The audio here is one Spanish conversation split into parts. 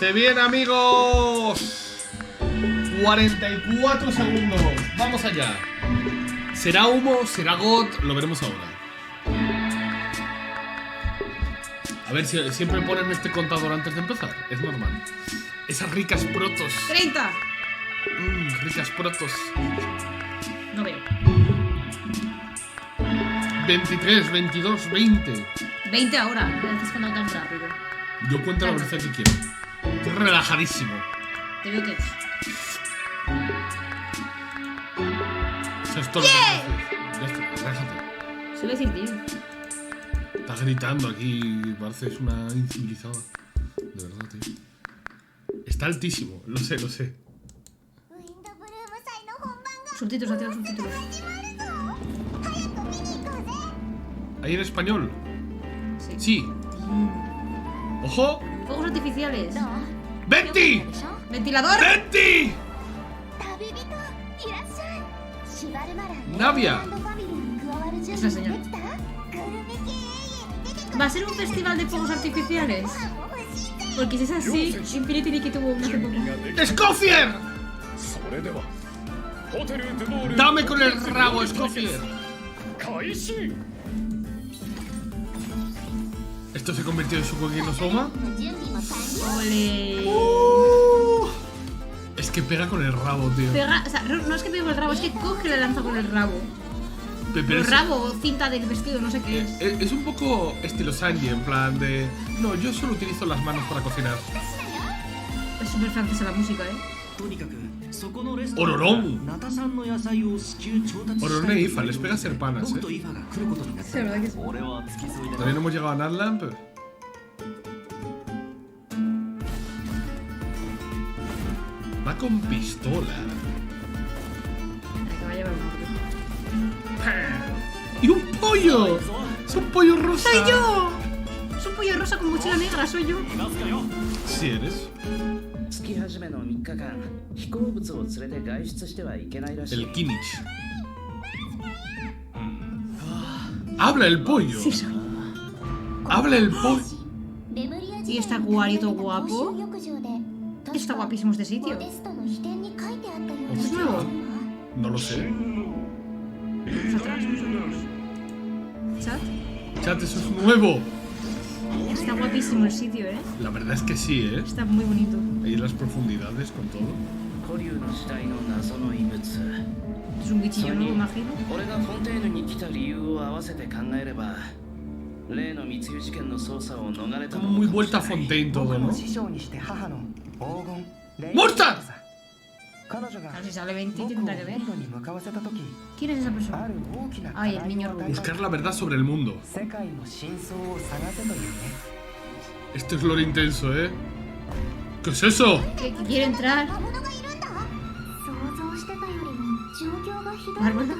Se viene, amigos. 44 segundos. Vamos allá. ¿Será humo? ¿Será God? Lo veremos ahora. A ver si siempre ponen este contador antes de empezar. Es normal. Esas ricas protos. 30. Ricas protos. No veo. 23, 22, 20. 20 ahora. No estás contando tan rápido. Yo cuento la velocidad que quiero. Estoy relajadísimo. Te veo que es. O sea, es todo lo que haces. Ya está, relájate. Suele decir, tío. Está gritando aquí. Pareces una incivilizada. De verdad, tío. Está altísimo. Lo sé, lo sé. Subtítulos, activa subtítulos. ¿Hay en español? Sí. Sí. ¡Ojo! Fuegos artificiales. ¡Venti! Ventilador. ¡Venti! ¡Navia! Es la señora. ¿Va a ser un festival de fuegos artificiales? Porque si es así, Infinity Nikki tuvo uno hace poco. ¡Escoffier! ¡Dame con el rabo, Escoffier! ¿Esto se convirtió en su coquino Soma? ¡Ole! Es que pega con el rabo, tío. Pega, o sea, no es que pegue con el rabo, es que coge la lanza con el rabo. Pero El rabo o cinta del vestido, no sé qué es. Es un poco estilo Sanji, en plan de... No, yo solo utilizo las manos para cocinar. Es súper francesa la música, ¡Ororón! Ororón e Ifa, les pega ser panas, Sí, la verdad que sí. Todavía no hemos llegado a Natland, pero... Va con pistola. Que va a llevar un ¡Y un pollo! ¡Es un pollo rosa! ¡Soy yo! Es un pollo rosa con mochila negra, soy yo. Sí eres. El Kinich. ¡Habla el pollo! Sí, soy. ¡Habla el pollo! Y está guarito guapo. Está guapísimo este sitio. ¿Es nuevo? No lo sé. ¿Nosotras? ¿Chat? Chat, eso es nuevo. Está guapísimo el sitio, La verdad es que sí, Está muy bonito. Ahí en las profundidades con todo. Es un bichillo nuevo, imagino. Como muy vuelta a Fontaine todo, ¿no? ¡Muerta! Claro, si sale 20 tendrá que ver. ¿Quién es esa persona? Ay, el niño rubio. Buscar la verdad sobre el mundo. Esto es lore intenso, ¿Qué es eso? ¿Que quiere entrar? ¿Bárbara?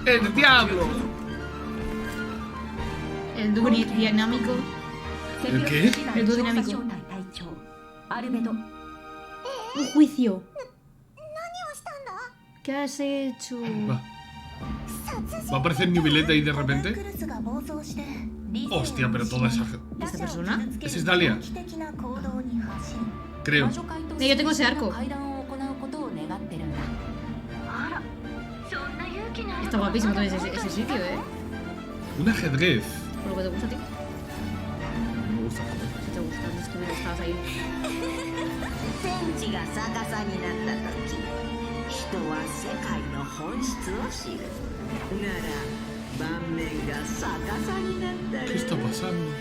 ¡El diablo! El dúo dinámico. ¿El qué? El dúo dinámico. Un juicio. ¿Qué has hecho? Va a aparecer New Billet ahí de repente. Hostia, pero toda esa gente. ¿Esta persona? Ese es Dahlia. Creo. Yo tengo ese arco. Está guapísimo también ese sitio, Un ajedrez. Por lo que te gusta a ti. Me gusta el ajedrez. Si te gusta, es que estabas ahí. ¿Qué está pasando?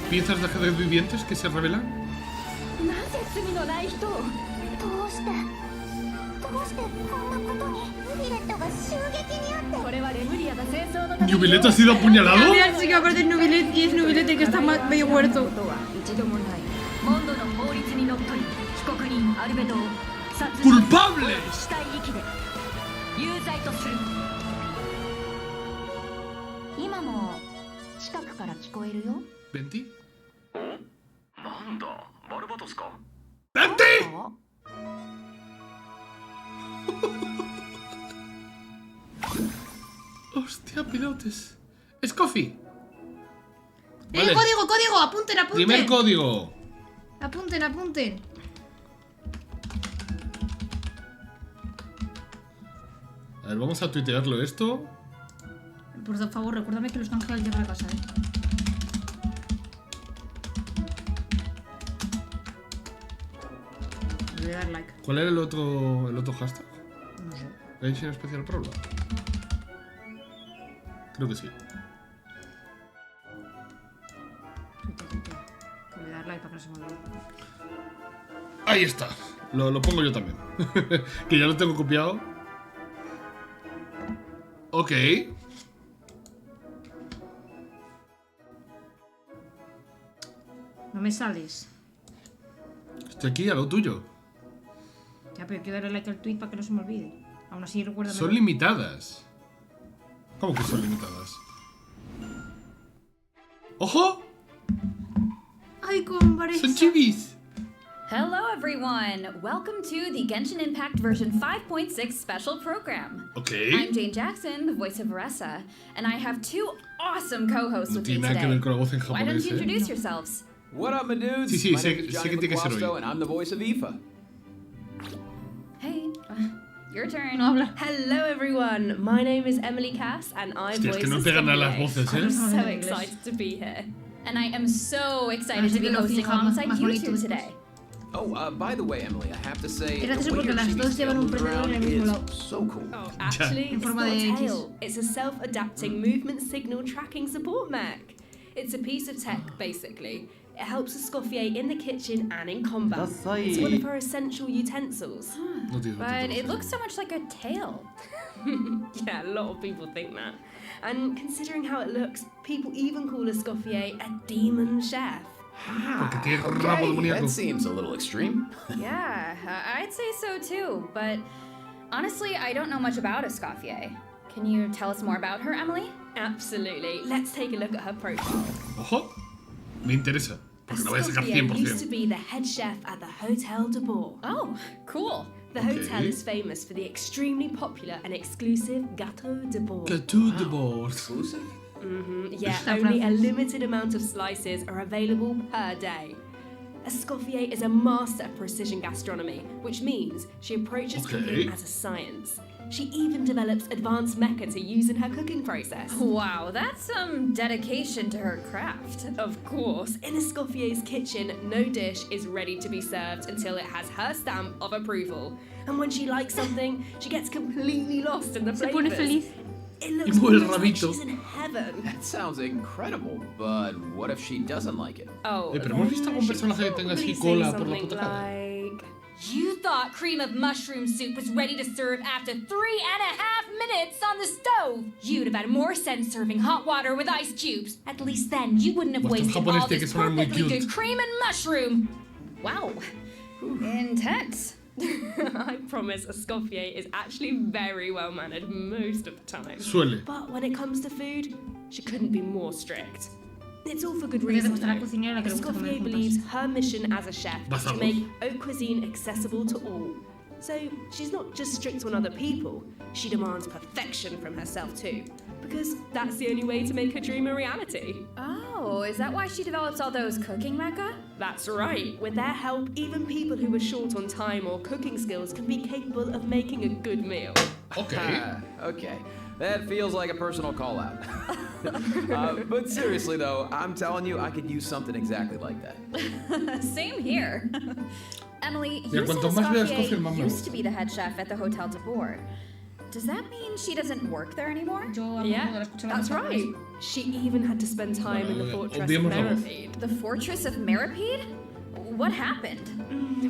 ¿Piezas de ajedrez vivientes que se revelan? ¿Nubilet ha sido apuñalado? Mira, sí que aparece Nubilet y es Nubilet el que está medio muerto. ¡Culpables! ¿Venti? ¡Venti! Hostia, pilotes. Escoffier. Vale. ¡Código, código! ¡Apunten, apunten! Primer código. Apunten, apunten. A ver, vamos a tuitearlo esto. Por favor, recuérdame que los canjeos llevan a casa, Le voy a dar like. ¿Cuál era el otro hashtag? No sé. ¿Edición especial Problem? Creo que sí. Le voy a dar like para que no se me olvide. Ahí está. Lo pongo yo también. Que ya lo tengo copiado. Ok. No me sales. Estoy aquí a lo tuyo. Ya, pero quiero darle like al tweet para que no se me olvide. Aún así, recuérdame. Son limitadas. ¿Cómo que son limitadas? ¡Ojo! ¡Ay, con Vanessa! ¡Son chivis! Hello everyone! Welcome to the Genshin Impact version 5.6 special program. Ok. I'm Jane Jackson, the voice of Aressa, and I have two awesome co-hosts No with me tiene nada que ver today. con la voz en Why don't japonés, you introduce yourselves? What up, my dudes? Sí, sí, My sé name is que Johnny tiene que ser Guasto, hoy. and I'm the voice of Aoife. Hey, your turn. No habla. Hello everyone, my name is Emily Cass and I Hostia, es voice que no pegan a las Escoffier. voces, I'm ¿eh? so Habla inglés. excited to be here. And I am so excited Así to que be lo hosting fija alongside más you bonito two después. today. Oh, by the way, Emily, I have to say, Es gracioso the way porque your las dos chibi's llevan un moving prendedor en el around mismo is lado. so cool. Oh, actually, En it's forma not de a X. tail. It's a self-adapting movement signal tracking support mech. It's a piece of tech, basically. It helps Escoffier in the kitchen and in combat. It's one of her essential utensils. No tiene But sentido. it looks so much like a tail. Yeah, a lot of people think that. And considering how it looks, people even call Escoffier a demon chef. Porque tiene un rabo Okay, demoníaco. that seems a little extreme. Yeah, I'd say so too, but honestly, I don't know much about Escoffier. Can you tell us more about her, Emily? Absolutely. Let's take a look at her profile. Ojo. Me interesa. Porque lo voy a sacar Escoffier used to 100%. be the head chef at the Hotel de Bourg. Oh, cool. The Okay. hotel is famous for the extremely popular and exclusive Gâteau de Bourg. Que tout de bord. Exclusive? Yeah, Está only a francés. limited amount of slices are available per day. Escoffier is a master of precision gastronomy, which means she approaches Okay. cooking as a science. She even develops advanced mecha to use in her cooking process. Wow, that's some dedication to her craft. Of course, in Escoffier's kitchen, no dish is ready to be served until it has her stamp of approval. And when she likes something, she gets completely lost in the Se pone flavors. feliz. It looks Y mueve el almost like rabito. she's in heaven. That sounds incredible, but what if she doesn't like it? Oh, Pero hemos visto algún she personaje que tenga así probably cola say por la something puta cara. like, You thought cream of mushroom soup was ready to serve after 3.5 minutes on the stove. You'd have had more sense serving hot water with ice cubes. At least then you wouldn't have Pues estos wasted japoneses all tienen que this sonar muy perfectly cute. good cream and mushroom. Wow. Intense. I promise Escoffier is actually very well mannered most of the time. Suele. But when it comes to food, she couldn't be more strict. It's all for good Porque te reason. gusta la though. cocinera, la que le gusta comer Escoffier juntas. believes her mission as a chef is to Basados. make haute cuisine accessible to all. So she's not just strict on other people, she demands perfection from herself too. Because that's the only way to make her dream a reality. Oh, is that why she develops all those cooking mecha? That's right. With their help, even people who are short on time or cooking skills can be capable of making a good meal. Ok. Okay. That feels like a personal call out. But seriously though, I'm telling you, I could use something exactly like that. Same here. Emily, Mira, you said cuanto más veo a Escoffier, más me used gusta. to be the head chef at the Hotel de Bourg. Does that mean she doesn't work there anymore? Yo a menudo la Yeah, escucho that's hablar right. japonés. She even had to spend time in the Vale, fortress of obviemos la voz. Meripede. The Fortress of Meripede? What happened?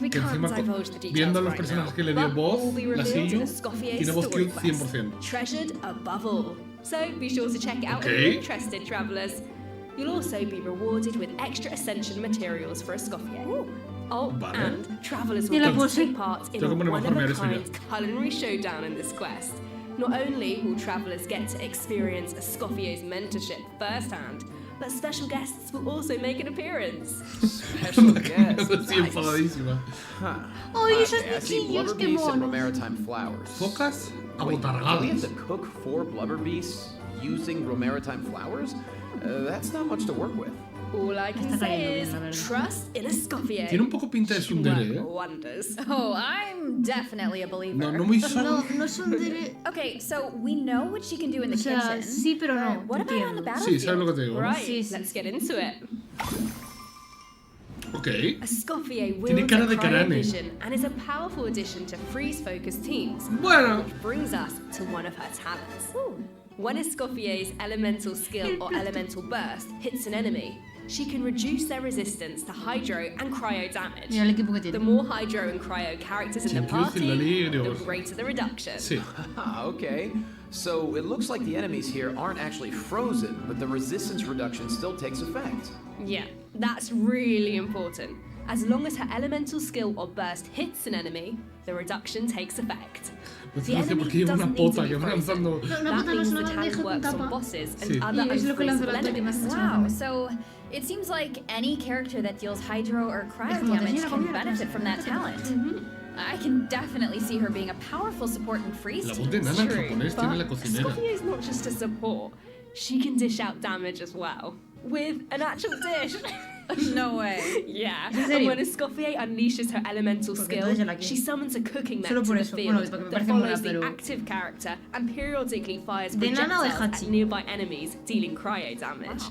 We Que can't encima, divulge the details viendo a los right personajes now, que le dio but voz, all be la revealed sillo, in Escoffier's tiene voz story cute quest. 100%. Treasured above all. So be sure to check it out if Okay. you're interested, travellers. You'll also be rewarded with extra ascension materials for Escoffier. Oh, Vale. and travellers Y will la get to pose. take part in Tengo a que ponerme a farmear eso ya. one-of-a-kind culinary showdown in this quest. Not only will travellers get to experience Escoffier's mentorship firsthand, but special guests will also make an appearance. Special guest. Así Nice. enfadadísima. Huh. ¡Ay, esos Okay, I see bichillos, blubber qué beasts and monos! maritime flowers. Focas Wait, do we have abotargadas. to cook 4 blubber beasts? using maritime flowers? That's not much to work with. All I can say is trust in Escoffier. Tiene un poco pinta de tsundere, ¿eh? Wonders. Oh, I'm definitely a believer. No muy No tsundere. Okay, so we know what she can do in the O sea, kitchen. sí, pero no. What about on the entiendo. battlefield? Sí, sabes lo que te digo, ¿no? Right, Sí, sí, let's sí. get into it. Ok. Escoffier Tiene wields cara a de Karane. cryovision and is a powerful addition to freeze-focused teams. Bueno. Which brings us to one of her talents. When Escoffier's elemental skill or elemental burst hits an enemy, she can reduce their resistance to hydro and cryo damage. Mira el equipo que The tiene. more hydro and cryo characters in the Quiero decir, la party, Liga the greater the reduction. Sí. Okay, so it looks like the enemies here aren't actually frozen, but the resistance reduction still takes effect. Yeah, that's really important. As long as her elemental skill or burst hits an enemy, the reduction takes effect. Me The hace gracia porque enemy lleva una doesn't need pota to que be va frozen. lanzando. Una That pota no means es the una tank bandeja con works on tapa. bosses and Sí. other Y es lo que lanza el unfreezable ataque más enemies. Wow, so it seems like any character that deals hydro or cryo como damage tenía la can comida, benefit from that talent. I can definitely see her being a powerful support in freeze La voz de teams. Nana en True, japonés tiene la but cocinera. Escoffier is not just a support. She can dish out damage as well. With an actual dish. No way. Yeah. ¿En And serio? when Escoffier unleashes her elemental Porque skill, entonces yo la quiero. she summons a cooking mech Solo to por the eso. field Bueno, porque me that parece mola, follows the pero- active character and periodically fires ¿De Nana o de projectiles Hachi? at nearby enemies, dealing cryo damage.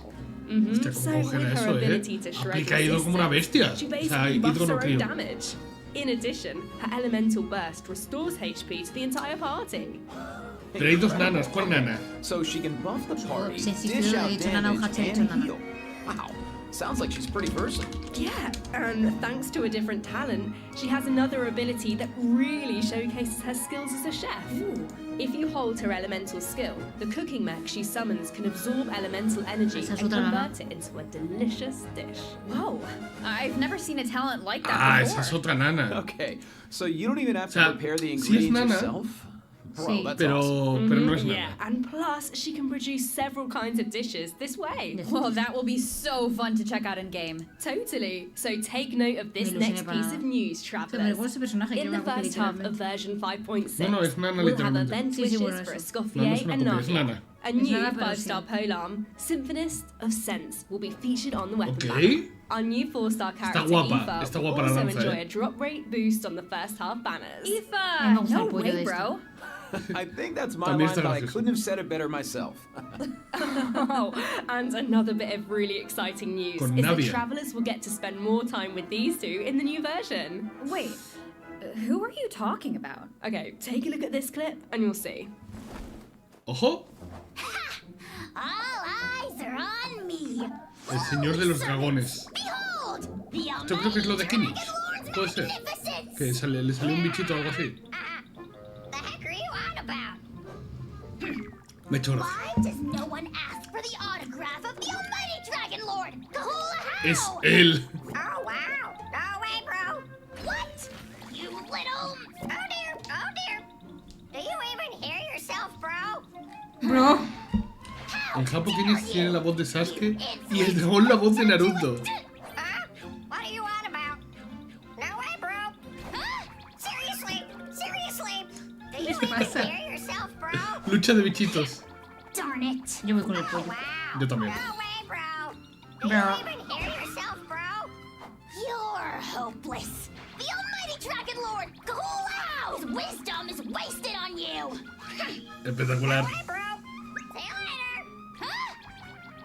Hostia, So cómo with cogera her eso, ability ¿eh? to shred Aplica hidro como una bestia. resistance, she O sea, basically hidro buffs no her own crío. damage. In addition, her elemental burst restores HP to the entire party. Pero hay dos nanas. ¿Cuál nana? So she can buff the party, sí, sí, dish sí, out he dicho Nana o damage, Hachi, he dicho and Nana. heal. Wow, sounds like she's pretty versatile. Yeah, and thanks to a different talent, she has another ability that really showcases her skills as a chef. If you hold her elemental skill, the cooking mech she summons can absorb elemental energy Esa es and otra Nana. convert it into a delicious dish. Whoa, I've never seen a talent like that Ah, before. esa es otra nana. Okay, so you don't even have O sea, to prepare the sí es ingredients nana. yourself? Bro, Sí. that's Pero, awesome. pero no es Yeah, nana. and plus she can produce several kinds of dishes this way. Well, that will be so fun to check out in game. Totally. So take note of this Me next ilusioné piece para- of news, O sea, me travellers. recuerda ese personaje que In era the una copia first half of literalmente. version 5.6, No, no, es Nana we'll have literalmente. event Sí, sí, wishes bueno, for eso. No, no Escoffier es una and copia, es Dahlia. Nana. A new Nana, pero 5-star polearm, Symphonist of Sense, will be featured on the weapon Ok. banner. Our new 4-star character, guapa, Aoife, está will guapa la also lanza, enjoy eh. a drop rate boost on the first half banners. Me Aoife, gusta no el pollo way, de esto. bro. I think that's my También line, está but I gracioso. couldn't have said it better myself. Oh, and another bit of really exciting news Con is that Navia. travellers will get to spend more time with these two in the new version. Wait, who are you talking about? Okay, take a look at this clip and you'll see. Ojo, All eyes are on me. el señor de los dragones. Behold, the Yo creo que es lo de almighty Kimmich. Dragon Lord's Puede ser. magnificence. Que le salió un bichito o algo así. The heck are you on about? Me he hecho gracia. Why does no one ask for the autograph of the almighty Dragon Lord? Kahula how? Es él. Oh wow! No way, bro. What? You little... Oh dear! Oh dear! Do you even hear yourself, bro? Bro. En Japón tiene la voz de Sasuke y el dragón la voz de Naruto. Huh? What are you on about? No way, bro. Huh? Seriously? Seriously? Do you even pasa? hear yourself, bro? Lucha de bichitos. Darn it. Yo voy con el Oh, pollo. wow. Yo también. No way, bro. Do Bro. you even hear yourself, bro? You're hopeless. The almighty Dragon Lord, Kahulau's wisdom is wasted on you. Espectacular. Bye, bro. See you later. Huh?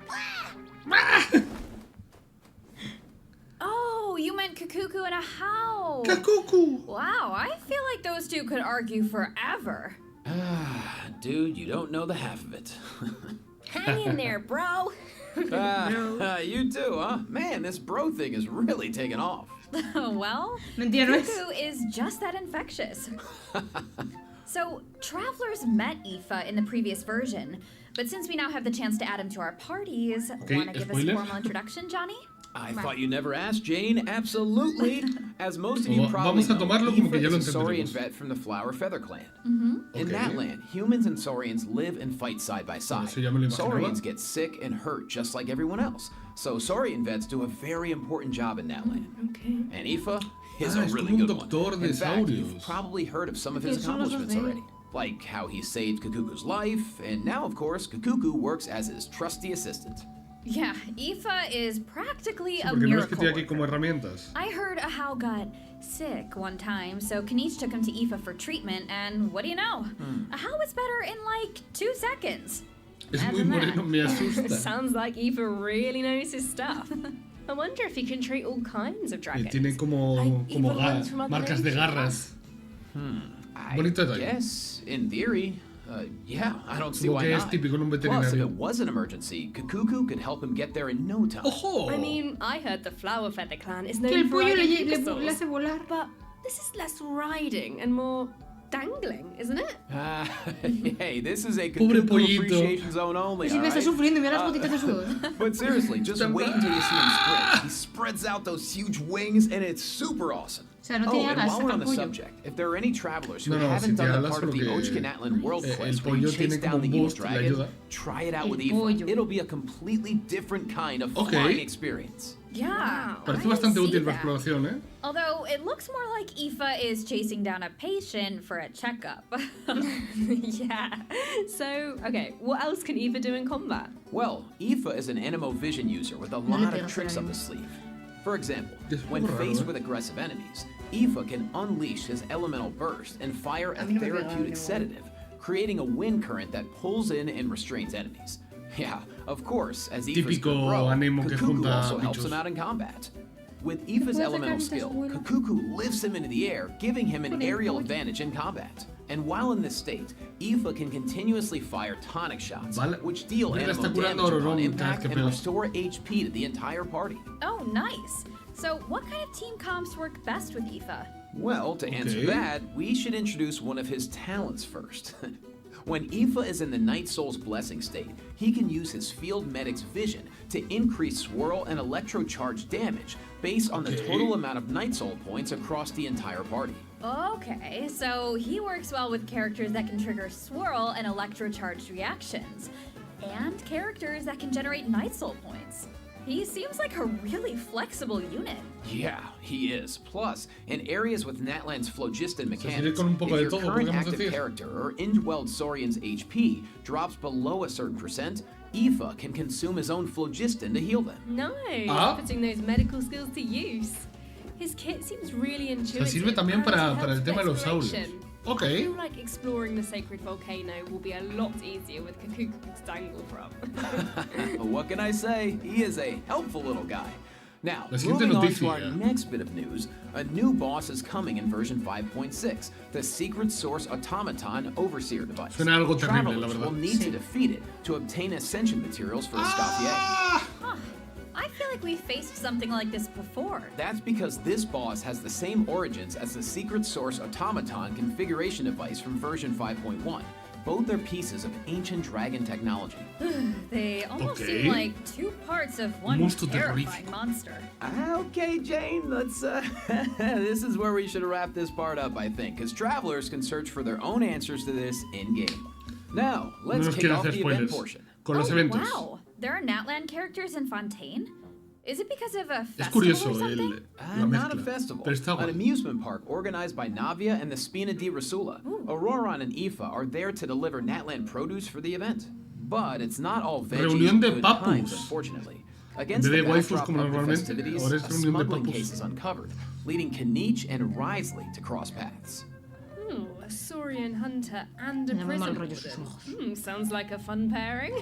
Ah. ¡Ah! Oh, you meant Kakuku and a How. ¡Kakuku! Wow, I feel like those two could argue forever. Dude, you don't know the half of it. Hang in there, bro. You too, huh? Man, this bro thing is really taking off. Well, Mentira, no es. Cuckoo is just that infectious. So, travelers met Aoife in the previous version, but since we now have the chance to add him to our parties, want to give us a spoiler. formal introduction, Johnny? I thought you never asked, Jane. Absolutely. As most of you Vamos probably a tomarlo como que ya Aoife lo is a Saurian entenderemos. vet from the Flower Feather Clan. Mm-hmm. In Okay. that land, humans and Saurians live and fight side by side. Eso ya me lo imaginaba. Saurians get sick and hurt just like everyone else. So Saurian vets do a very important job in that land. Okay. And Aoife is Ah, a es really como un good doctor one. de In fact, saurios. you've probably heard of some of his Sí, son los accomplishments de- already. like how he saved Kakuku's life, and now, of course, Kakuku works as his trusty assistant. Yeah, Aoife is practically a Porque no es que miracle estoy aquí como worker. herramientas. I heard Ahau got sick one time, so Kanish took him to Aoife for treatment, and what do you know? Ahau was better in like 2 seconds. Es muy Imagine that. moreno, me asusta. Sounds like Aoife really knows his stuff. I wonder if he can treat all kinds of Y dragons. tiene como even ones from other marcas de nations. garras. Bonito detalle. Yes, in theory. Yeah, I don't see Supongo why que es not. típico en un Plus, if veterinario. it was an emergency, Kakuku could help him get there in no time. ¡Ojo! I mean, I heard the Flower Feather clan is Que el known for pollo riding le Pukasaurs, hace volar. but this is less riding and more dangling, isn't it? Hey, this is a Pobre Kakuku pollito. appreciation zone only, Si me está alright? sufriendo, mira las gotitas de sudor. But seriously, just Está wait mal. until you see him sprint. He spreads out those huge wings, and it's super awesome. O sea, no Oh, tiene and alas, while we're on saca the el pollo. subject, if there are any travelers who No, no, haven't si done tiene the alas, part of the solo que Ochkanatlan World el Quest where you pollo chase tiene down como the un evil boost, le dragon, ayuda. try it out El with Eva. pollo. It'll be a completely different kind of Okay. flying experience. Yeah. Parece I bastante see útil para that. exploración, ¿eh? Although it looks more like Aoife is chasing down a patient for a checkup. Yeah. So, okay, what else can Aoife do in combat? Well, Aoife is an Anemo vision user with a le lot pegas of tricks por up ahí. his sleeve. For example, Es when muy raro, faced ¿eh? with aggressive enemies, Aoife can unleash his elemental burst and fire a A mí no me pega, therapeutic no. sedative, creating a wind current that pulls in and restrains enemies. Yeah, of course, as Aoife's Típico good bro, Anemo que Kakuku junta also helps bichos. him out in combat. With Aoife's puede elemental sacar skill, mientras vuela. Kakuku lifts him into the air, giving him an Con el aerial pollo. advantage in combat. And while in this state, Aoife can continuously fire tonic shots, Vale. which deal Mira, está Anemo curando damage a upon Ororón impact cada vez que and pega. restore HP to the entire party. Oh, nice. So, what kind of team comps work best with Aoife? Well, to answer Okay. that, we should introduce one of his talents first. When Aoife is in the Night Soul's blessing state, he can use his field medic's vision to increase swirl and electrocharge damage based on the Okay. total amount of Night Soul points across the entire party. Okay, so he works well with characters that can trigger swirl and electrocharged reactions, and characters that can generate Night Soul points. He seems like a really flexible unit. Yeah, he is. Plus, in areas with Natlan's phlogiston sirve mechanics, con un if poco de your todo, current podríamos active decir. character or Indwelled Saurian's HP drops below a certain percent, Aoife can consume his own phlogiston to heal them. Nice. Ah. Putting those medical skills to use. His kit seems really intuitive. sirve también and para- it para el helps tema de los exploration. saurios. Ok. I feel like exploring the sacred volcano will be a lot easier with Kakuku to dangle from. What can I say? He is a helpful little guy. Now, La siguiente moving on to our noticia. next bit of news, a new boss is coming in version 5.6, the Secret Source Automaton Overseer device. Suena algo terrible, la Travelers verdad. will need to defeat it to obtain ascension materials for Escoffier. ¡Ah! Huh. I feel like we faced something like this before. That's because this boss has the same origins as the Secret Source Automaton configuration device from version 5.1. Both are pieces of ancient dragon technology. They almost Okay. seem like 2 parts of one Monster terrifying terrorífico. monster. Okay, Jane, let's, this is where we should wrap this part up, I think, because travelers can search for their own answers to this in-game. Now, No let's nos kick quiero off hacer the event spoilers. portion. Con los Oh, eventos. wow. There are Natlan characters in Fontaine? Is it because of a Es festival curioso or something? la Not a mezcla. festival, Pero está an guay. amusement park organized by Navia and the Spina di Rasula. Auroron and Aoife are there to deliver Natland produce for the event. But it's not all veggies Reunión and de good papus. times, unfortunately. Against En vez the de waifus backdrop como of the normalmente, festivities, ahora es a reunión de smuggling papus. case is uncovered, leading Kanich and Risley to cross paths. A Saurian hunter and a Me da muy mal prison rollo sus warden. ojos. Sounds like a fun pairing.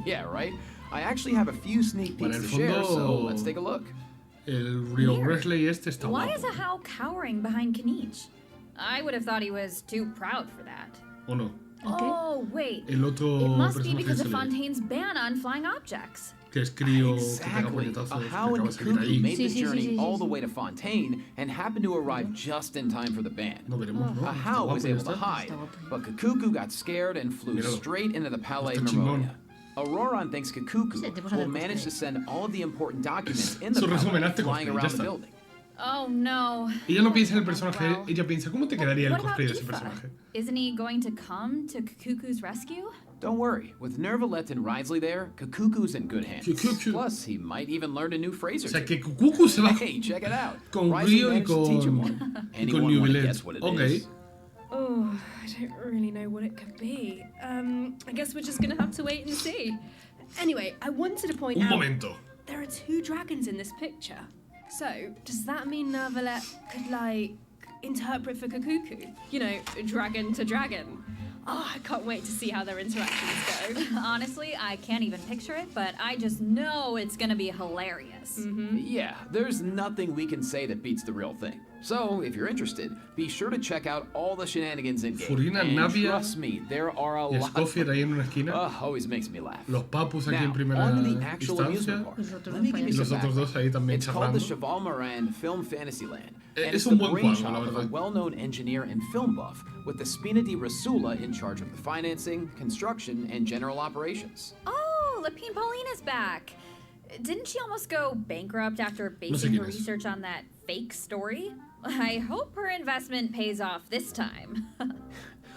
Yeah, right? I actually have a few sneak Para peeks el to share, so fondo- let's take a look. El Rio Wesley este está Why guapo. is Ahau cowering behind Kanich? I would have thought he was too proud for that. ¿O no? Oh, wait. El otro It must be personaje because of se le- Fontaine's ban on flying objects. que es crío, que pega Exactly. puñetazos, que How and acaba de salir Kakuku ahí. made the Sí, sí, journey sí, sí, all sí, the sí. way to Fontaine and happened to arrive just in time for the ban. No veremos, ¿no? Está Ahau guapo, was ya able to está. hide, Está guapo. but Kakuku got scared and flew Míralo. straight into the Palais Está chingón. Meronia. Auroron thinks Kakuku Sí, te puse will del manage cosplay. to send all of the important documents in the Su resumen, Palais hazte flying cosplay, ya around the está. building. Oh, no. Ella no piensa en el personaje, Well, ella piensa, ¿cómo te quedaría el What about cosplay de ese Aoife? personaje? Isn't he going to come to Kuku's rescue? Don't worry, with Nervalet and Risley there, Kakuku's in good hands. Kakuku. Plus, he might even learn a new phrase O or sea, two. que Kuku se va Hey, check it out. con Risley Rio y managed to teach him con, one. y con Anyone want to Newbelet. guess what it Ok. is? Oh, I don't really know what it could be. I guess we're just gonna have to wait and see. Anyway, I wanted to point Un out momento. there are 2 dragons in this picture. So, does that mean Nervalet could, like, interpret for Kakuku? You know, dragon to dragon. Oh, I can't wait to see how their interactions go. Honestly, I can't even picture it, but I just know it's gonna be hilarious. Yeah, there's nothing we can say that beats the real thing. So, if you're interested, be sure to check out all the shenanigans in game. Furina, And Navia trust me, there are a Y lot. Escoffier ahí en una esquina. Always makes me laugh. Los papus aquí Now, en primera on to the actual instancia. amusement park. Los otros Let me dos give you Y los some otros dos ahí background. también It's called the charlando. Cheval Moran Film Fantasyland. And Es it's un the buen cuadro, la brainchild of a verdad. well-known engineer and film buff with the Spina di Rasula in charge of the financing, construction, and general operations. Oh, Lapine Pauline is back. Didn't she almost go bankrupt after sé basing quién her es. research on that fake story? I hope her investment pays off this time.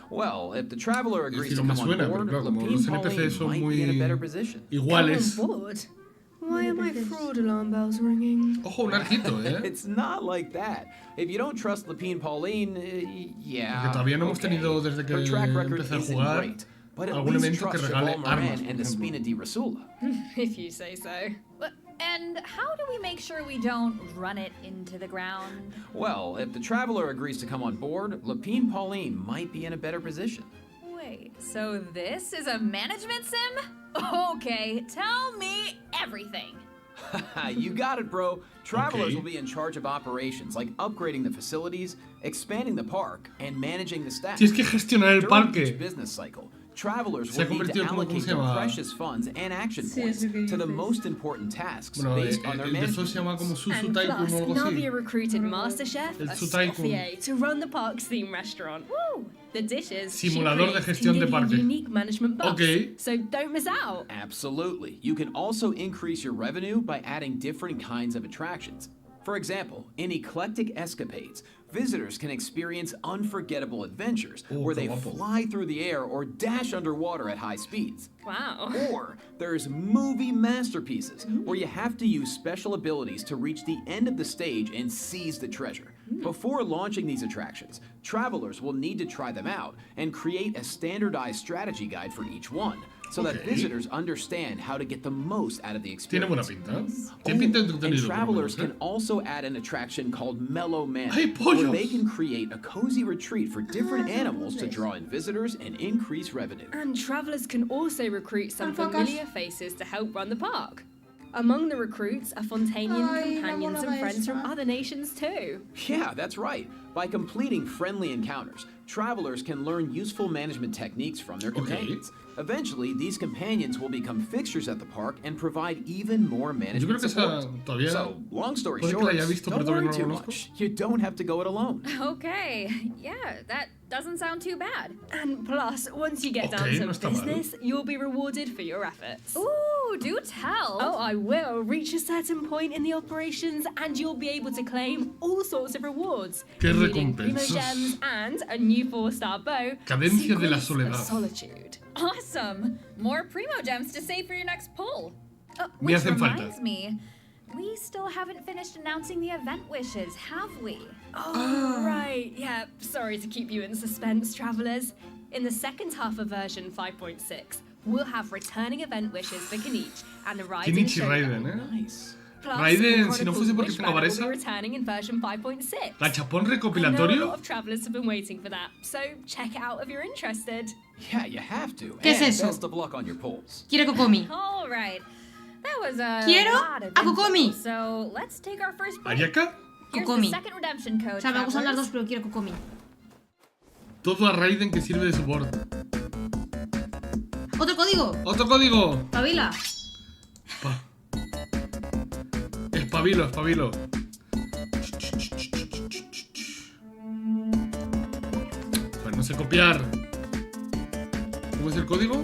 Well, if the traveler agrees decir, to no me come suena, on pero board, claro, como Lapine los NPCs son Pauline might be in a muy better position. iguales. Come on board. Why are my fraud alarm bells ringing? Ojo, un arquito, ¿eh? It's not like that. If you don't trust Lapine Pauline, yeah. Porque todavía no hemos okay. tenido, desde que Her track record empecé a isn't jugar, great, but at algún least evento que trust regale Cheval armas, Moran por and the ejemplo. Spina di Rasula. If you say so. And how do we make sure we don't run it into the ground? Well, if the traveler agrees to come on board, Lapine Pauline might be in a better position. Wait, so this is a management sim? Okay, tell me everything. You got it, bro. Travelers Okay. will be in charge of operations like upgrading the facilities, expanding the park, and managing the staff. Tienes que gestionar el During each parque. business cycle, travelers Se ha will need to convertido como, ¿cómo allocate se their llama? precious funds and action Sí, points eso que to the dices. most important tasks Bueno, based on their el de eso management. se llama como Susu And Tycoon plus, o algo así. Navia recruited Master Chef El Su-Tycoon. Escoffier to run the park's theme restaurant. Woo! The dishes Simulador de she creates gestión can de give parque. you unique management buffs. Okay. So don't miss out. Absolutely. You can also increase your revenue by adding different kinds of attractions. For example, in Eclectic Escapades, visitors can experience unforgettable adventures where they qué guapo. fly through the air or dash underwater at high speeds. Wow. Or there's movie masterpieces where you have to use special abilities to reach the end of the stage and seize the treasure. Before launching these attractions, travelers will need to try them out and create a standardized strategy guide for each one, so that Okay. visitors understand how to get the most out of the Tiene buena experience. pinta. Tiene pinta de And entretenido. por lo travelers menos, ¿eh? can also add an attraction called Mellow Manor, ¡Ay, where pollos! they can create a cozy retreat for different son animals to dulces. draw in visitors and increase revenue. And travelers can also recruit some Alpacas. familiar faces to help run the park. Among the recruits are Fontanian Ay, la companions and monada friends from esta. other nations too. Yeah, that's right. By completing friendly encounters, travelers can learn useful management techniques from their companions. Eventually, these companions will become fixtures at the park and provide even more Yo creo management que esa support. todavía. So, long story puede que short, la haya visto, pero don't todavía worry no la too conozco. much. You don't have to go it alone. Okay, yeah, that doesn't sound too bad. And plus, once you get down Okay, to no está mal. business, you'll be rewarded for your efforts. Ooh, do tell. Oh, I will. Reach a certain point in the operations and you'll be able to claim all sorts of rewards. ¿Qué including primo recompensas? gems and a new 4-star bow. Cadencia de la Secrets soledad. of Solitude. Awesome! More primo gems to save for your next pull. Me Which hacen falta. reminds me, we still haven't finished announcing the event wishes, have we? Oh, right. Yeah, sorry to keep you in suspense, travelers. In the second half of version 5.6, we'll have returning event wishes for Kenichi and the Raiden Kenichi Showdown. Raiden, ¿eh? Nice. Plus, Raiden, the si no Chronicles fuese porque Wish tengo banner will Varesa. be returning in version 5.6. ¿Gachapón I know a recopilatorio? lot of travelers have been waiting for that, so check it out if you're interested. Yeah, you have to. ¿Qué es And eso? best of luck on your polls. Quiero Kokomi. All right. That was a Quiero lot of a Kokomi. info, so let's take our first break. ¿Ayaka? Here's Kokomi. the second redemption code, O sea, me gustan las travelers. dos, pero quiero Kokomi. Todo a Raiden que sirve de soporte. ¡Otro código! ¡Otro código! ¡Pavila! Pa. Espabilo, espabilo. Pues no sé copiar. ¿Cómo es el código?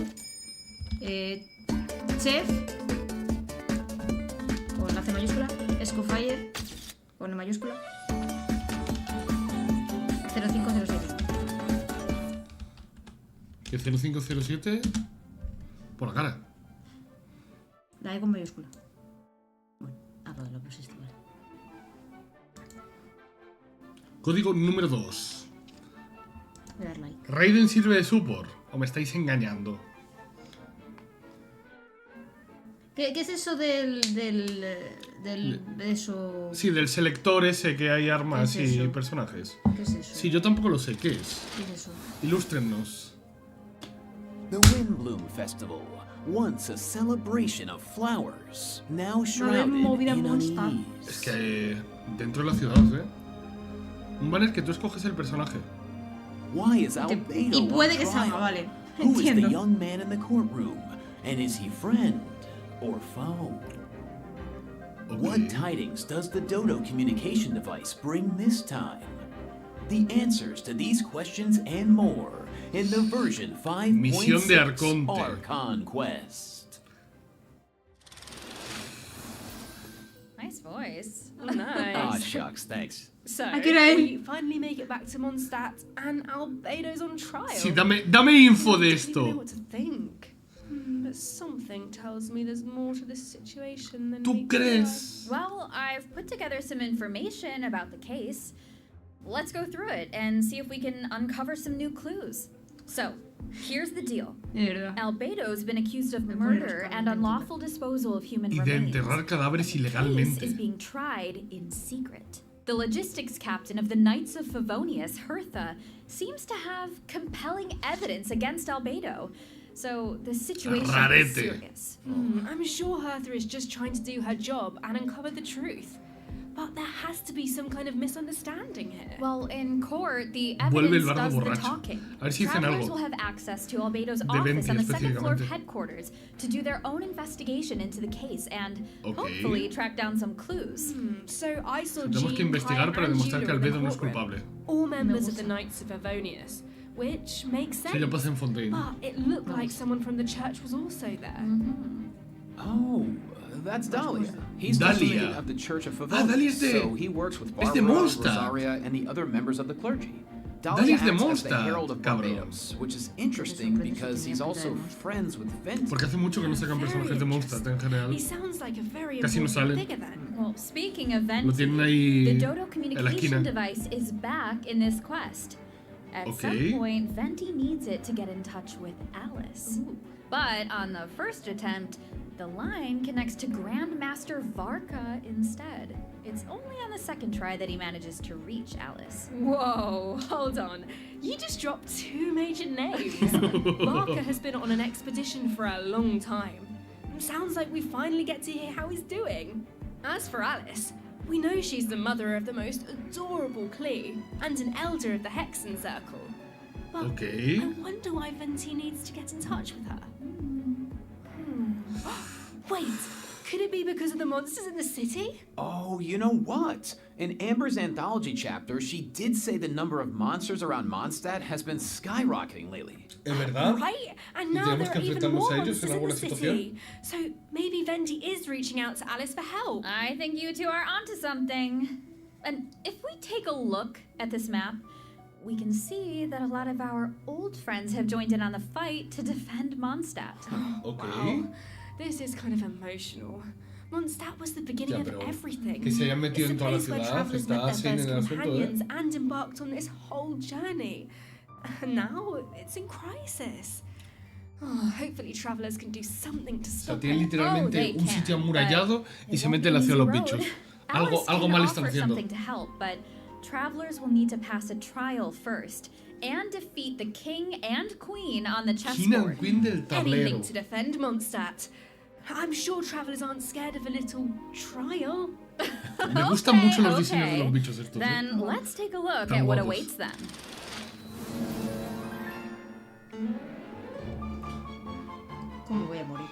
Chef. Con la C mayúscula. Escoffier. Con la mayúscula. 0507. Que 0507 por la cara. La E con mayúscula. Bueno, pues lo pusiste, vale. Código número 2. Voy a dar like. ¿Raiden sirve de support? ¿O me estáis engañando? ¿Qué es eso del eso? Sí, del selector ese que hay armas ¿Qué es y eso? personajes. ¿Qué es eso? Sí, yo tampoco lo sé. ¿Qué es? ¿Qué es eso? Ilústrennos. The Windbloom Festival, once a celebration of flowers, now shrouded movida in monster. unease. Es que dentro de la ciudad, ¿eh? Un banner que tú escoges el personaje. Why is Albedo Y puede que on salga, trial? vale. Who is the Entiendo. young man in the courtroom? And is he friend or foe? What Ok. tidings does the Dodo communication device bring this time? The answers to these questions and more in the version 5.6 Misión de Arconte. Arconquest. Nice voice. Oh, nice. Ah, shucks, thanks. So, ¿A qué hora es? we finally make it back to Mondstadt and Albedo's on trial. Sí, dame info de I don't even know esto. what to think. But something tells me there's more to this situation than ¿Tú meets crees? Well, I've put together some information about the case. Let's go through it and see if we can uncover some new clues. So, here's the deal. De verdad. Albedo's been accused of Me murder pone and los unlawful disposal of human Y de remains. enterrar cadáveres The case is ilegalmente. being tried in secret. The logistics captain of the Knights of Favonius, Hertha, seems to have compelling evidence against Albedo. So the situation is Rarete. serious. I'm sure Hertha is just trying to do her job and uncover the truth. But there has to be some kind of misunderstanding here. Well, in court, the Vuelve el evidence bardo does the borracho. talking. A ver si dicen Travelers algo. will have access to Albedo's De office Venti on the second floor of específicamente. headquarters to do their own investigation into the case and Ok. hopefully track down some clues. So I saw Tenemos que Jean, investigar Kai, para and demostrar que Julia in the Albedo no es courtroom, culpable. all members of the Knights of Favonius, which makes Sí, sense. ya pasa en Fontaine. But it looked like someone from the church was also there. Oh, that's Dahlia. He's the Dahlia. dean of the Church of Ah, Dahlia es Favonius, de- so he works with es de Barbara, Mondstadt. Rosaria, and the other members of the clergy. Dahlia Dahlia es de acts as the Mondstadt, herald of cabrón. Barbados, which is interesting because he's also friends with Venti. Porque hace mucho que no sacan personajes de Mondstadt en general. He sounds like a very Casi no important salen. figure then. Well, speaking of Lo Venti, tienen ahí the Dodo en la communication esquina. device is back in this quest. At Okay. some point, Venti needs it to get in touch with Alice. But on the first attempt, the line connects to Grandmaster Varka instead. It's only on the second try that he manages to reach Alice. Whoa, hold on. You just dropped two major names. Barker has been on an expedition for a long time. Sounds like we finally get to hear how he's doing. As for Alice, we know she's the mother of the most adorable Klee and an elder of the Hexen Circle. But Ok. I wonder why Venti needs to get in touch with her. Wait, could it be because of the monsters in the city? Oh, you know what? In Amber's anthology chapter, she did say the number of monsters around Mondstadt has been skyrocketing lately. ¿Es verdad? Right, and Y now tenemos there que are even enfrentarnos more a ellos monsters en in alguna the situación. city. So maybe Venti is reaching out to Alice for help. I think you two are onto something. And if we take a look at this map, we can see that a lot of our old friends have joined in on the fight to defend Mondstadt. Ok. Wow, this is kind of emotional. Mondstadt was the beginning Ya, of pero everything. que se hayan metido It's en the toda la place where ciudad, travelers está met their así en first el asunto, companions and embarked on this whole journey. And now it's in crisis. Oh, hopefully travelers can do something to O sea, stop tienen it. literalmente they un can, sitio amurallado but y se it won't meten be hacia an los easy bichos. road. Algo Alice mal can están offer haciendo. something to help, but travelers will need to pass a trial first and defeat the king and queen on the King and chessboard. Queen del tablero. Anything to defend Mondstadt. I'm sure travelers aren't scared of a little trial. Me gustan mucho los diseños de los bichos estos. Then let's take a look Tan at what guapos. awaits them. ¿Cómo voy a morir?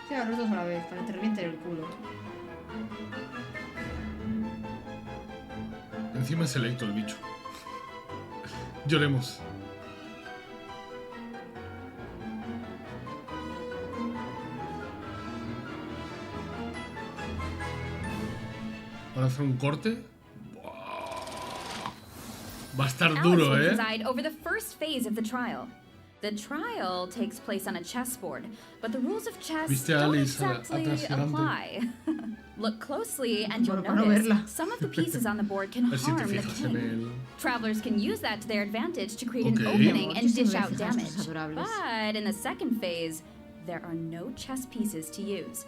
Sí, a los dos a la vez, para que te revienten el culo. Encima es selecto el bicho. Lloremos. Para hacer un corte. Buah. Va a estar Alice duro, will ¿eh? preside over the first phase of the trial. The trial takes place on a chessboard, but the rules of chess ¿Viste a don't Alice, exactly atrás gigante? apply. Look closely and you'll Para notice verla. some of the pieces on the board can A ver si te harm the fijas en king. el... Travelers can use that to their advantage to create an Okay. opening and Muchísimas dish out gracias, damage. estos adorables. But in the second phase, there are no chess pieces to use.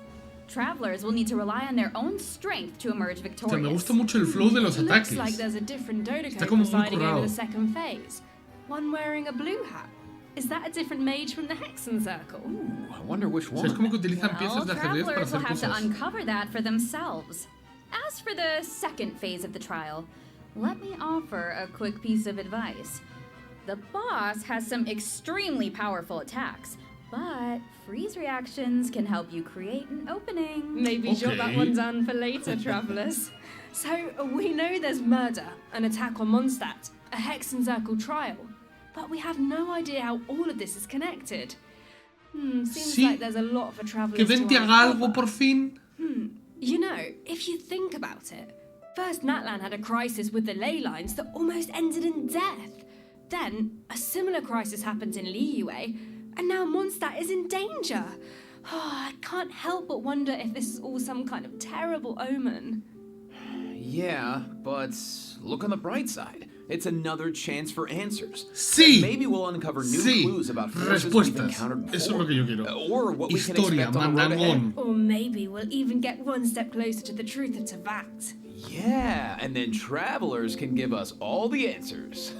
Travelers will need to rely on their own strength to emerge O sea, me victorious. gusta mucho el flow de los Looks ataques. like there's a different Está Dodoco como muy presiding over currado. the second phase. One wearing a blue hat. Is that a different mage from the Hexen Circle? I wonder which O sea, es como one. que utilizan piezas de ajedrez para travelers will hacer have to cosas. uncover that for themselves. As for the second phase of the trial, let me offer a quick piece of advice. The boss has some extremely powerful attacks, but freeze reactions can help you create an opening. Maybe jot that Okay. one down for later, travellers. So, we know there's murder, an attack on Mondstadt, a Hexen Circle trial, but we have no idea how all of this is connected. Seems Sí. like there's a lot for travellers Que to Venti haga algo uncover. por fin. You know, if you think about it, first Natlan had a crisis with the ley lines that almost ended in death. Then, a similar crisis happened in Liyue, and now Mondstadt is in danger. I can't help but wonder if this is all some kind of terrible omen. Yeah, but look on the bright side. It's another chance for answers. Sí. Maybe we'll uncover new Sí. clues about forces we've Respuestas. encountered before. Eso es lo que yo quiero. Or what we can Historia, expect on the road ahead. mandangón. Or maybe we'll even get one step closer to the truth of Tavat. Yeah, and then travelers can give us all the answers.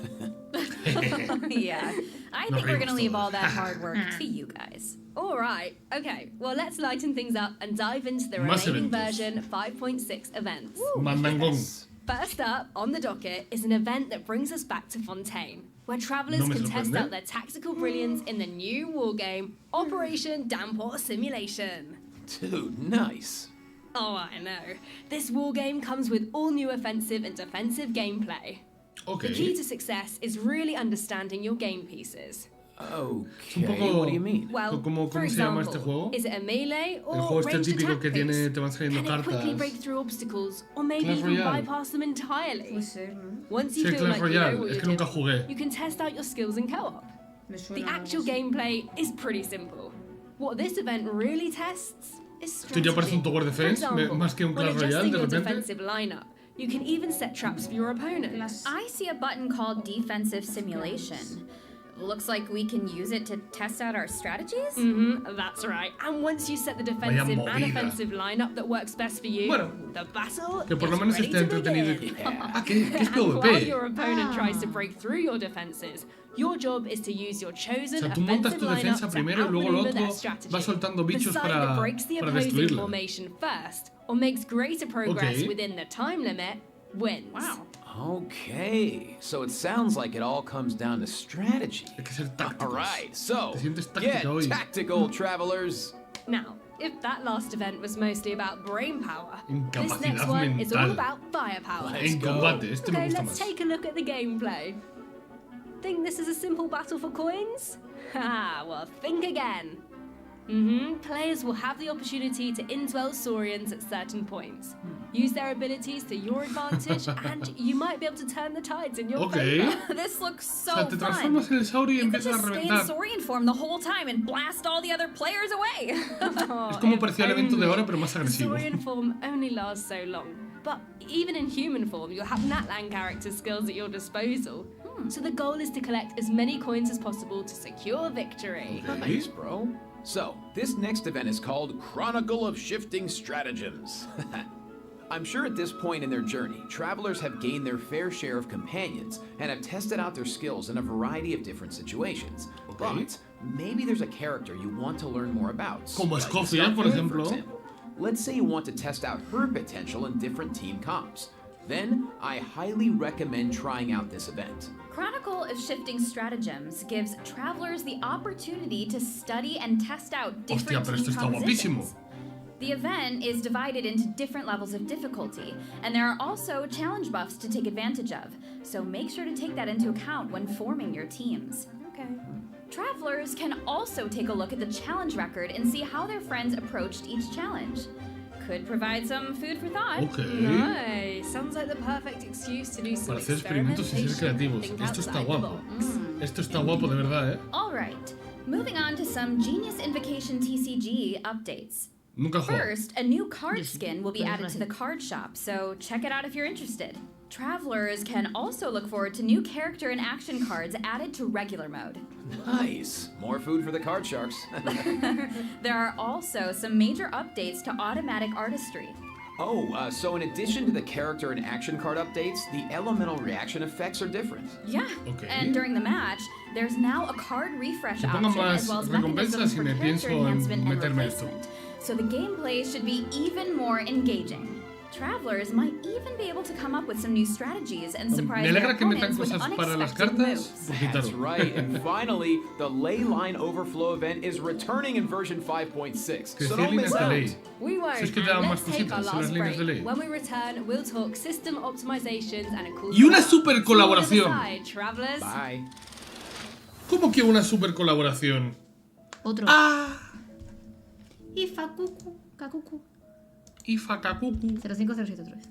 Yeah, I Nos think we're reímos gonna leave todos. all that hard work to you guys. Alright, okay, well let's lighten things up and dive into the Más remaining eventos. version 5.6 events. Mandangón. First up on the docket is an event that brings us back to Fontaine, where travellers No me can test sorprende. out their tactical brilliance in the new wargame Operation Damport Simulation. Dude, nice. Oh, I know. This wargame comes with all new offensive and defensive gameplay. Ok. The key to success is really understanding your game pieces. Okay, poco- what do you mean? Well, ¿Cómo for se llama example, este juego? is it a melee or El juego este ranged típico attack que tiene, base? te van saliendo Can it quickly cartas. break through obstacles, or maybe Clash even Royale. bypass them entirely? Puede ser, ¿no? Once you Sí, feel Clash like you Royale. know what Es you're que nunca doing, jugué. you can test out your skills in co-op. Me suena The algo actual así. gameplay is pretty simple. What this event really tests is Esto ya parece un strategy. Tower For Defense, example, más que un when Clash Royale adjusting de your repente. defensive lineup, you can even set traps for your opponent. Las- I see a button called Defensive Simulation. Looks like we can use it to test out our strategies? That's right. And once you set the defensive and movida. offensive lineup that works best for you, Bueno, the battle Que por lo is menos ready esté to entretenido. begin. Ah, que es And while PvP. your opponent tries to break through your defenses, your job is to use your O chosen sea, tú montas offensive tu defensa lineup primero y to luego el outmaneuver otro their strategy. va soltando The bichos side para, that breaks the para opposing destruirla. formation first, or makes greater progress Okay. within the time limit, wins. Wow. Okay, so it sounds like it all comes down to strategy. Hay que ser tácticos. Alright, so Te sientes get táctica hoy. tactical, travelers. Now, if that last event was mostly about brain power, this Incapacidad next one is all mental. about firepower. En combate, este me Okay, gusta let's más. take a look at the gameplay. Think this is a simple battle for coins? Ha, well, think again. Players will have the opportunity to indwell Saurians at certain points. Use their abilities to your advantage, and you might be able to turn the tides in your Ok. favor. This looks O so sea, te fun. transformas en el saurio y You could empiezas a just stay in reventar. Saurian form the whole time and blast all the other players away. Es como parecía el evento de ahora, pero más agresivo. Saurian form only lasts so long, but even in human form, you'll have Natlan character skills at your disposal. So the goal is to collect as many coins as possible to secure victory. Nice, bro. So, this next event is called Chronicle of Shifting Stratagems. I'm sure at this point in their journey, travelers have gained their fair share of companions and have tested out their skills in a variety of different situations. But maybe there's a character you want to learn more about. Como like Escoffier, por ejemplo. Let's say you want to test out her potential in different team comps. Then, I highly recommend trying out this event. Chronicle of Shifting Stratagems gives travelers the opportunity to study and test out different Hostia, pero esto team está guapísimo. compositions. The event is divided into different levels of difficulty, and there are also challenge buffs to take advantage of, so make sure to take that into account when forming your teams. Okay. Travelers can also take a look at the challenge record and see how their friends approached each challenge. Could provide some food for thought. Ok. Nice. Sounds like the perfect excuse to do some Para hacer experimentos y ser experimentation. creativos. Think Esto está outside the guapo. box. Esto está guapo de verdad, ¿eh? Alright, moving on to some Genius Invocation TCG updates. Nunca juego. First, a new card skin will be added to the card shop, so check it out if you're interested. Travelers can also look forward to new character and action cards added to regular mode. Nice. More food for the card sharks. There are also some major updates to automatic artistry. Oh, so in addition to the character and action card updates, the elemental reaction effects are different. Yeah, Okay. and during the match, there's now a card refresh Que pongan option más as well as recompensas mechanisms y for me character pienso en enhancement and meterme esto. replacement. So the gameplay should be even more engaging. Travelers might even be able to come up with some new strategies and surprise Me their alegra que metan opponents with cosas para las unexpected cartas. moves. Por That's quitaros. right, and finally, the Ley Line Overflow event is returning in version 5.6, Que so decir don't líneas miss de out. ley. We won't. Si es que te And dan más let's take our cositas en las last líneas de break. ley. When we return, we'll talk system optimizations and a cool Y una fact. super See you colaboración. on the other side, travelers. Bye. ¿Cómo que una super colaboración? Otro. ¡Ah! Ifa Kuku. Kakuku. Ifakakuku. 0507 otra vez.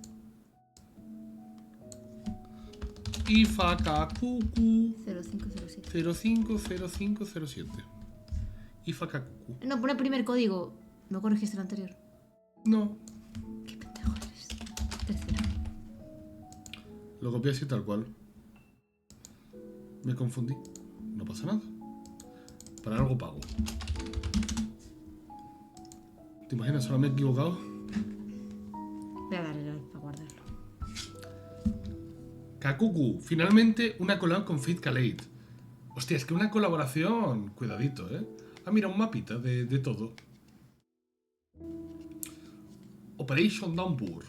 Ifakakuku. 0507. 050507. Ifakakuku. No, pon el primer código. No corregiste el anterior. No. Qué pendejo eres. Tercero. Lo copié así tal cual. Me confundí. No pasa nada. Para algo pago. ¿Te imaginas? Solo me he equivocado. Voy a darle para guardarlo. Kakuku. Finalmente una collab con Fate Calade. Hostia, es que una colaboración. Cuidadito, ¿eh? Ah, mira, un mapita de todo. Operation Downpour.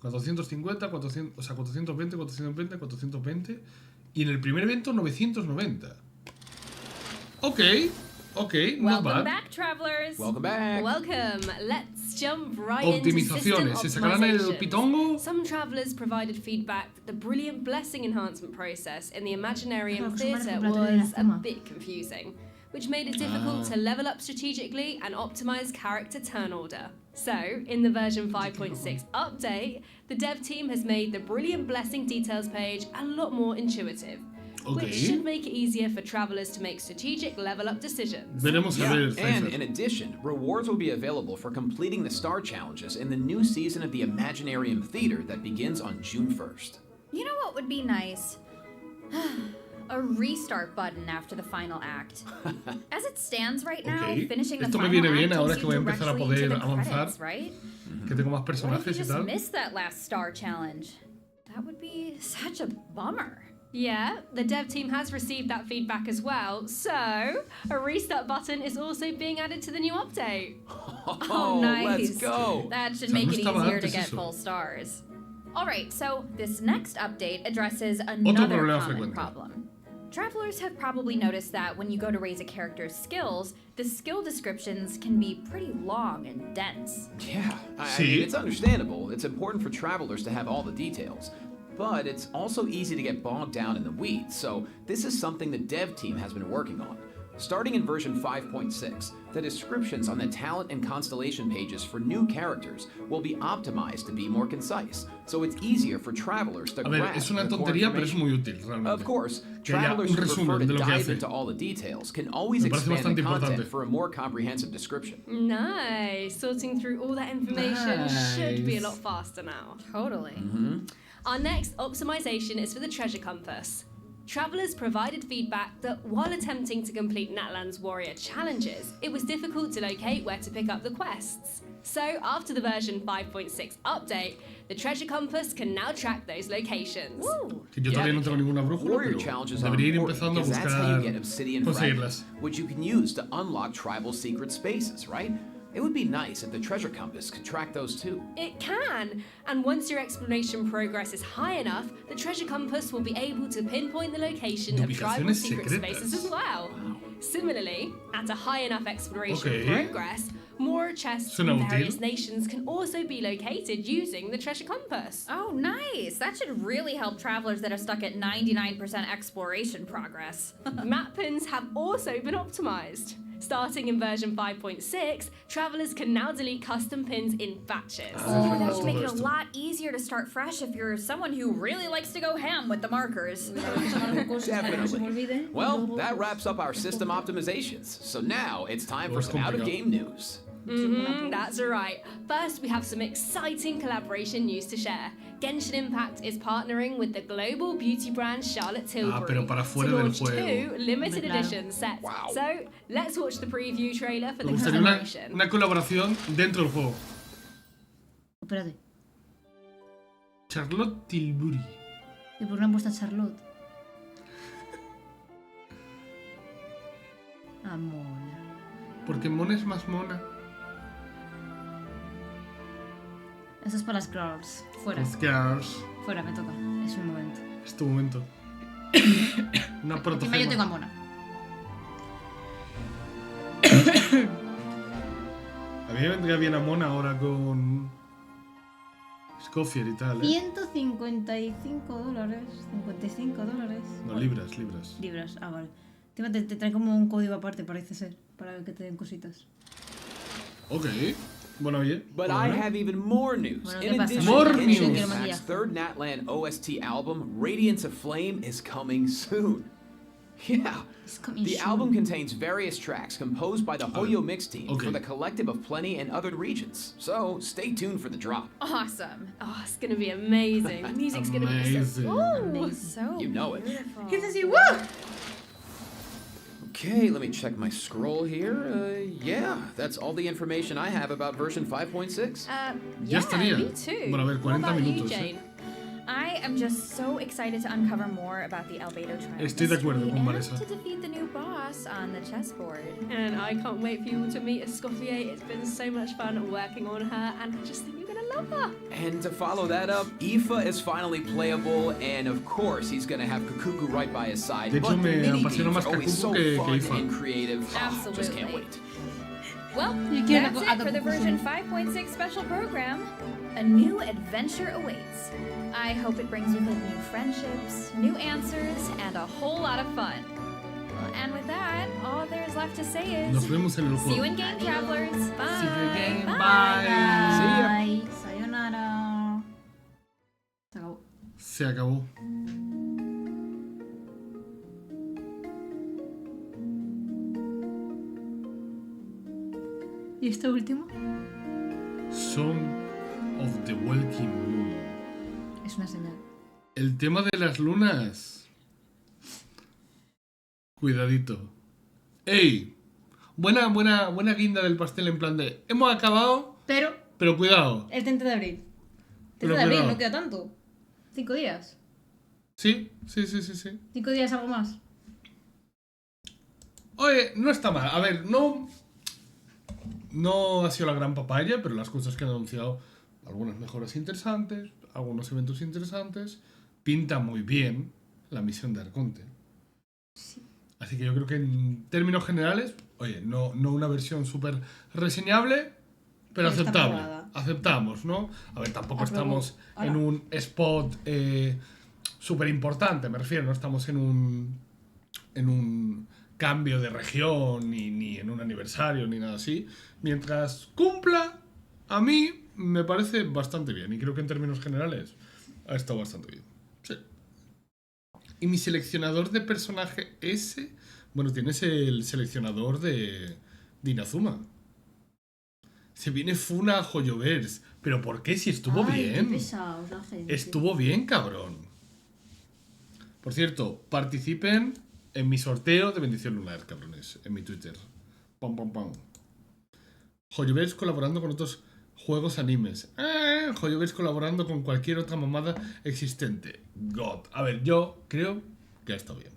450, 400, o sea, 420, 420, 420. Y en el primer evento 990. Ok, not Welcome bad. back, travelers. Welcome back. Welcome. Let's jump right into system Optimizaciones. ¿Se sacarán el optimizations. pitongo? Some travelers provided feedback that the brilliant blessing enhancement process in the Imaginarium Claro, Theatre sumar el was a tema. bit confusing, which made it difficult to level up strategically and optimize character turn order. So, in the version 5.6 update, the dev team has made the brilliant blessing details page a lot more intuitive, which Ok. should make it easier for travelers to make strategic level up decisions. Veremos a Yeah, ver, and Cypher. in addition, rewards will be available for completing the star challenges in the new season of the Imaginarium Theater that begins on June 1st. You know what would be nice? A restart button after the final act. As it stands right now, Ok. finishing the Esto me final viene bien act ahora takes que voy a you empezar a directly into poder the avanzar. credits, right? Que tengo más What if you personajes y just tal. missed that last star challenge? That would be such a bummer. Yeah, the dev team has received that feedback as well, so a restart button is also being added to the new update. Oh, nice. Let's go. That should O sea, make no it estaba easier to antes get eso. full stars. Alright, so this next update addresses another problema common frecuente. problem. Travelers have probably noticed that when you go to raise a character's skills, the skill descriptions can be pretty long and dense. Yeah, I See? mean, it's understandable. It's important for travelers to have all the details. But it's also easy to get bogged down in the weeds, so this is something the dev team has been working on. Starting in version 5.6, the descriptions on the talent and constellation pages for new characters will be optimized to be more concise, so it's easier for travelers to A ver, grasp es una the core tontería, pero es information. muy útil, realmente. Of course, Que haya travelers un who prefer resumen to de lo que dive hace. into all the details can always Me parece expand the bastante content importante. for a more comprehensive description. Nice. Sorting through all that information should be a lot faster now. Totally. Our next optimization is for the treasure compass. Travelers provided feedback that while attempting to complete Natlan's warrior challenges, it was difficult to locate where to pick up the quests. So, after the version 5.6 update, the treasure compass can now track those locations. Woo! Que yo Yeah, todavía no tengo ninguna brújula, Warrior pero challenges are debería ir important empezando a because that's how you buscar get obsidian conseguirlas. fragments, which you can use to unlock tribal secret spaces, right? It would be nice if the treasure compass could track those too. It can! And once your exploration progress is high enough, the treasure compass will be able to pinpoint the location of tribal Ubicaciones secret secretas. spaces as well. Similarly, at a high enough exploration Okay. progress, more chests Suena from útil. various nations can also be located using the treasure compass. Oh, nice. That should really help travelers that are stuck at 99% exploration progress. Map pins have also been optimized. Starting in version 5.6, travelers can now delete custom pins in batches. Oh, that should make it a lot easier to start fresh if you're someone who really likes to go ham with the markers. Definitely. Well, that wraps up our system optimizations. So now it's time for some out-of-game news. That's right. First, we have some exciting collaboration news to share. Genshin Impact is partnering with the global beauty brand Charlotte Tilbury pero para to fuera del launch juego. 2 limited edition sets. Wow. So, let's watch the preview trailer for Me the gustaría collaboration. una colaboración dentro del juego. Espérate. Charlotte Tilbury. ¿Y por qué no han puesto a Charlotte? Ah, mona. Porque Mona es más mona. Eso es para las girls. Fuera. Los girls. Fuera, me toca. Es un momento. Es tu momento. Una Encima yo protogema. tengo a Mona. A mí me vendría bien a Mona ahora con Escoffier y tal, ¿eh? $155. $55. No, libras, libras. Libras, ah, vale. Te trae como un código aparte, parece ser, para que te den cositas. Ok. Bueno, oye. But I have even more news. Bueno, In ¿qué pasa? addition, More Genshin news. Impact's third Natlan OST album, Radiance of Flame, is coming soon. Yeah. It's coming The soon. album contains various tracks composed by the Hoyo Mix team Okay. for the Collective of Plenty and other regions. So stay tuned for the drop. Awesome. Oh, it's gonna be amazing. The music's gonna be so Amazing. So You know it. beautiful. ¿Qué así? ¡Wow! Okay, let me check my scroll here. Yeah, that's all the information I have about version 5.6. Ya Yeah, estaría. me too. Bueno, a ver, What 40 about you, minutos. Jane? I am just so excited to uncover more about the Albedo trial Estoy de acuerdo con and Vanessa. to defeat the new boss on the chessboard. And I can't wait for you all to meet Escoffier. It's been so much fun working on her, and I just think you're gonna love her. And to follow that up, Aoife is finally playable, and of course he's gonna have Kukuku right by his side. De hecho, But the me mini apasiona games más are always Kukuku so que fun Aoife. and creative. Oh, just can't Absolutely. wait. Well, You can't that's go- it for the version 5.6 special program. A new adventure awaits. I hope it brings with it new friendships, new answers, and a whole lot of fun. Well, and with that, all there's left to say Nos is vemos en el see you juego. in game, travelers. Bye. See you again. Bye. Bye. See ya. Bye. Sayonara. Se acabó. Se acabó. ¿Y este último? Song of the Walking Moon. Es una señal. El tema de las lunas. Cuidadito. ¡Ey! Buena guinda del pastel en plan de... Hemos acabado, Pero pero cuidado. el 30 de abril. 30 Pero de abril, cuidado. no queda tanto. 5 días. Sí. 5 días algo más. Oye, no está mal. A ver, no ha sido la gran papaya, pero las cosas que han anunciado, algunas mejoras interesantes, algunos eventos interesantes, pinta muy bien la misión de Arconte. Así que yo creo que en términos generales, oye, no una versión súper reseñable, pero Está aceptable. aprobada. Aceptamos, ¿no? A ver, tampoco Aprobó. estamos Ahora. en un spot súper importante, me refiero, no estamos en un cambio de región, ni en un aniversario, ni nada así. Mientras cumpla, a mí me parece bastante bien. Y creo que en términos generales ha estado bastante bien. Sí. Y mi seleccionador de personaje ese... Bueno, tienes el seleccionador de Inazuma. Se viene Funa a Hoyoverse. ¿Pero por qué? Si estuvo Ay, bien. Qué pesados la gente. Estuvo bien, cabrón. Por cierto, participen en mi sorteo de bendición lunar, cabrones, en mi Twitter. Pam, pam, pam. Hoyoverse colaborando con otros juegos animes. Hoyoverse colaborando con cualquier otra mamada existente. God. A ver, yo creo que ha estado bien.